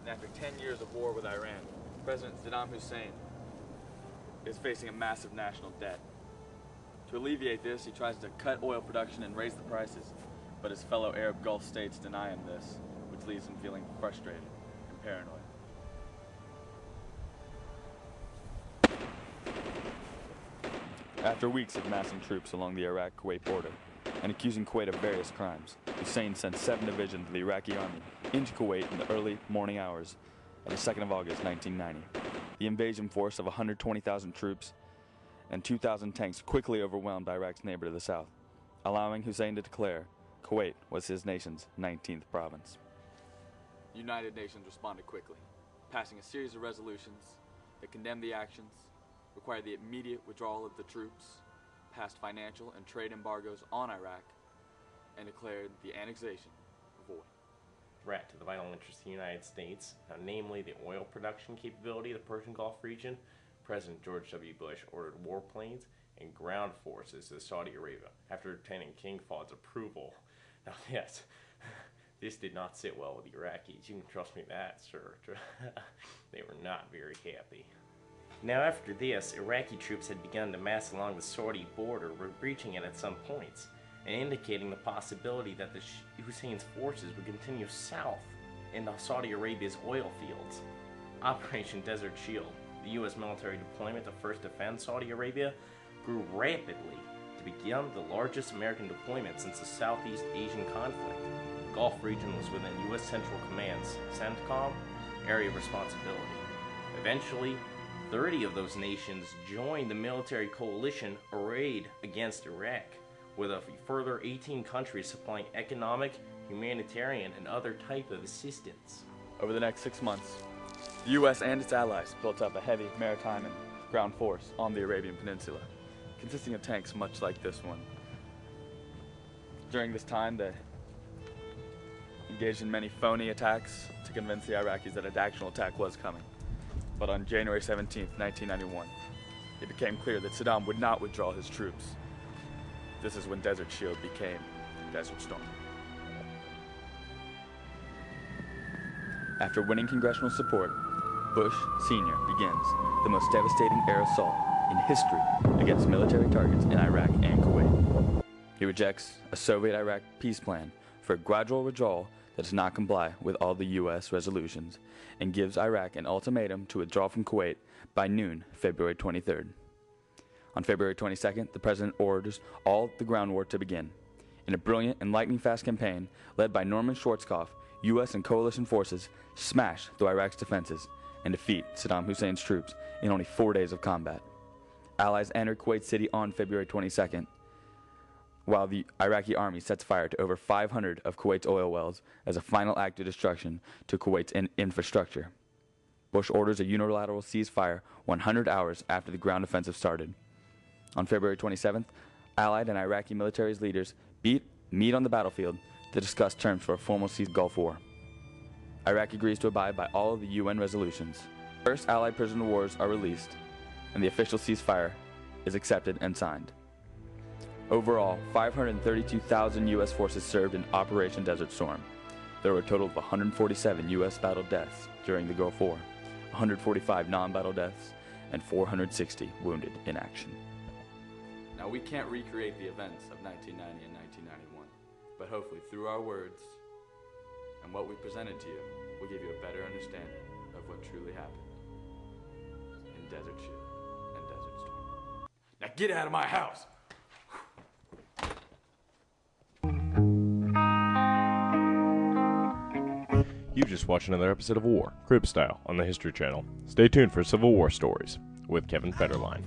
And after 10 years of war with Iran, President Saddam Hussein is facing a massive national debt. To alleviate this, he tries to cut oil production and raise the prices, but his fellow Arab Gulf states deny him this, which leaves him feeling frustrated and paranoid. After weeks of massing troops along the Iraq-Kuwait border and accusing Kuwait of various crimes, Hussein sent 7 divisions of the Iraqi army into Kuwait in the early morning hours of the 2nd of August, 1990. The invasion force of 120,000 troops and 2,000 tanks quickly overwhelmed Iraq's neighbor to the south, allowing Hussein to declare Kuwait was his nation's 19th province. The United Nations responded quickly, passing a series of resolutions that condemned the actions, required the immediate withdrawal of the troops, passed financial and trade embargoes on Iraq, and declared the annexation void. Threat to the vital interests of the United States, namely the oil production capability of the Persian Gulf region, President George W. Bush ordered warplanes and ground forces to Saudi Arabia after obtaining King Fahd's approval. Now, yes, this did not sit well with the Iraqis. You can trust me that, sir. They were not very happy. Now, after this, Iraqi troops had begun to mass along the Saudi border, breaching it at some points, and indicating the possibility that Hussein's forces would continue south into Saudi Arabia's oil fields. Operation Desert Shield, the U.S. military deployment to first defend Saudi Arabia, grew rapidly to become the largest American deployment since the Southeast Asian conflict. The Gulf region was within U.S. Central Command's CENTCOM area of responsibility. Eventually, 30 of those nations joined the military coalition arrayed against Iraq, with a further 18 countries supplying economic, humanitarian, and other type of assistance. Over the next 6 months, the U.S. and its allies built up a heavy maritime and ground force on the Arabian Peninsula, consisting of tanks much like this one. During this time, they engaged in many phony attacks to convince the Iraqis that an actual attack was coming. But on January 17, 1991, it became clear that Saddam would not withdraw his troops. This is when Desert Shield became Desert Storm. After winning congressional support, Bush Sr. begins the most devastating air assault in history against military targets in Iraq and Kuwait. He rejects a Soviet-Iraq peace plan for a gradual withdrawal that does not comply with all the U.S. resolutions, and gives Iraq an ultimatum to withdraw from Kuwait by noon, February 23rd. On February 22nd, the president orders all the ground war to begin. In a brilliant and lightning-fast campaign led by Norman Schwarzkopf, U.S. and coalition forces smash through Iraq's defenses and defeat Saddam Hussein's troops in only 4 days of combat. Allies entered Kuwait City on February 22nd, while the Iraqi army sets fire to over 500 of Kuwait's oil wells as a final act of destruction to Kuwait's infrastructure. Bush orders a unilateral ceasefire 100 hours after the ground offensive started. On February 27th, Allied and Iraqi military leaders meet on the battlefield to discuss terms for a formal Gulf War. Iraq agrees to abide by all of the UN resolutions. First, Allied prisoner of wars are released, and the official ceasefire is accepted and signed. Overall, 532,000 U.S. forces served in Operation Desert Storm. There were a total of 147 U.S. battle deaths during the Gulf War, 145 non-battle deaths, and 460 wounded in action. Now, we can't recreate the events of 1990 and 1991, but hopefully through our words and what we presented to you, we'll give you a better understanding of what truly happened in Desert Shield and Desert Storm. Now get out of my house! You just watched another episode of War, Crib Style, on the History Channel. Stay tuned for Civil War stories with Kevin Federline.